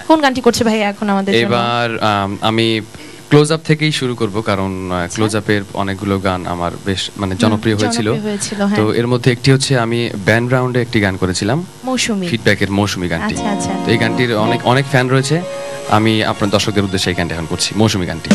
কোন গানটি করছে ভাইয়া এখন আমাদের জন্য? এবার আমি ক্লোজ আপ থেকেই শুরু করব, কারণ ক্লোজ আপের অনেকগুলো গান আমার বেশ মানে জনপ্রিয় হয়েছিল। তো এর মধ্যে একটি হচ্ছে আমি ব্যান্ড রাউন্ডে একটি গান করেছিলাম, মৌসুমী ফিডব্যাকের মৌসুমী গানটি। আচ্ছা। তো এই গানটির অনেক অনেক ফ্যান রয়েছে। আমি আপনার দর্শকদের উদ্দেশ্যে এই গানটি এখন করছি, মৌসুমী গানটি।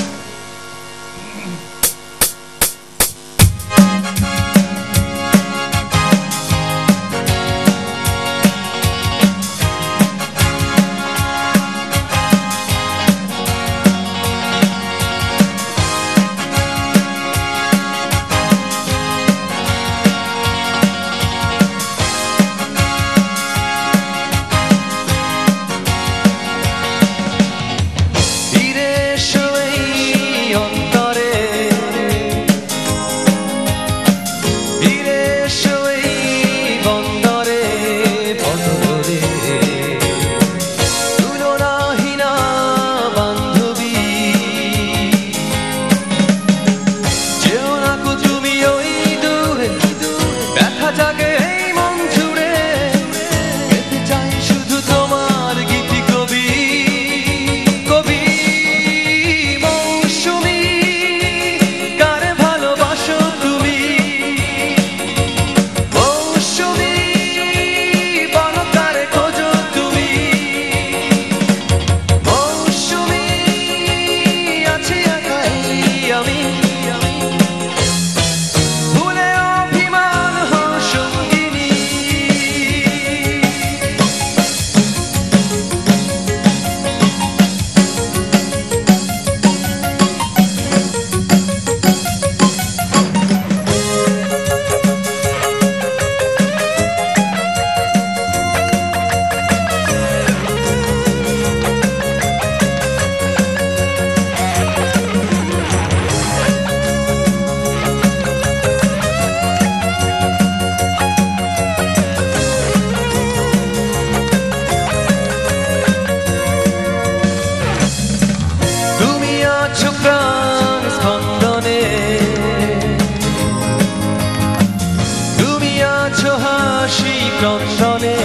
চন্দনে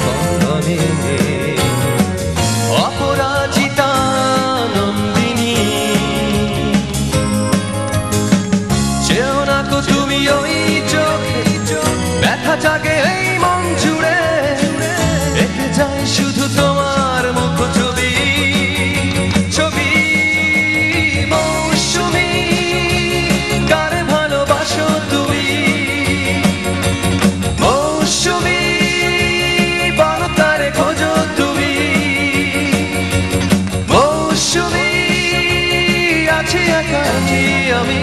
বন্ধনে অপরাজিতা নন্দিনী, চেও না কো তুমি ওই চোখে, ব্যথা জাগে এই মন জুড়ে, এঁকে যায় শুধু তোমার মুখ ছবি ছবি। মৌসুমী কারে ভালোবাসো তুমি, মৌসুমী বলো কারে খোঁজো তুমি, মৌসুমী আছি একা আমি,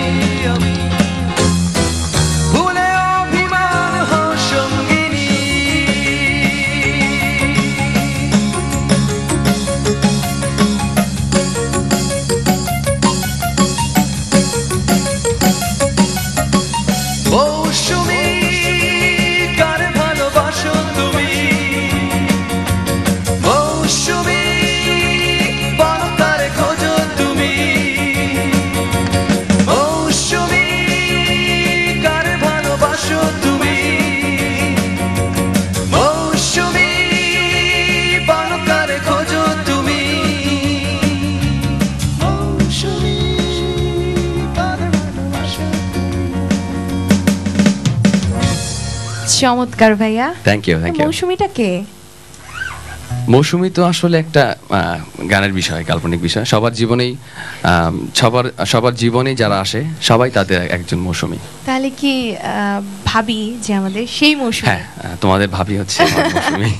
ভুলে অভিমান হও সঙ্গিনী। মৌসুমী কারে ভালোবাসো তুমি, মৌসুমী বলো কারে খোঁজো তুমি, মৌসুমী কারে ভালোবাসো তুমি, মৌসুমী বলো কারে খোঁজো তুমি, মৌসুমী কারে ভালোবাসো। চমৎকার ভাইয়া, থ্যাংক ইউ। মৌসুমীটা কে? মৌসুমী তো আসলে একটা গানের বিষয়, কাল্পনিক বিষয়। সবার জীবনে যারা আসে সবাই তাদের একজন মৌসুমী। তাহলে কি ভাবি যে আমাদের সেই মৌসুমী? হ্যাঁ, তোমাদের ভাবি হচ্ছে আমার মৌসুমী।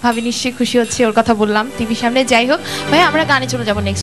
ভাবি নিশ্চয়ই খুশি হচ্ছে, ওর কথা বললাম টিভির সামনে। যাই হোক ভাইয়া, আমরা গানে চলে যাবো নেক্সট।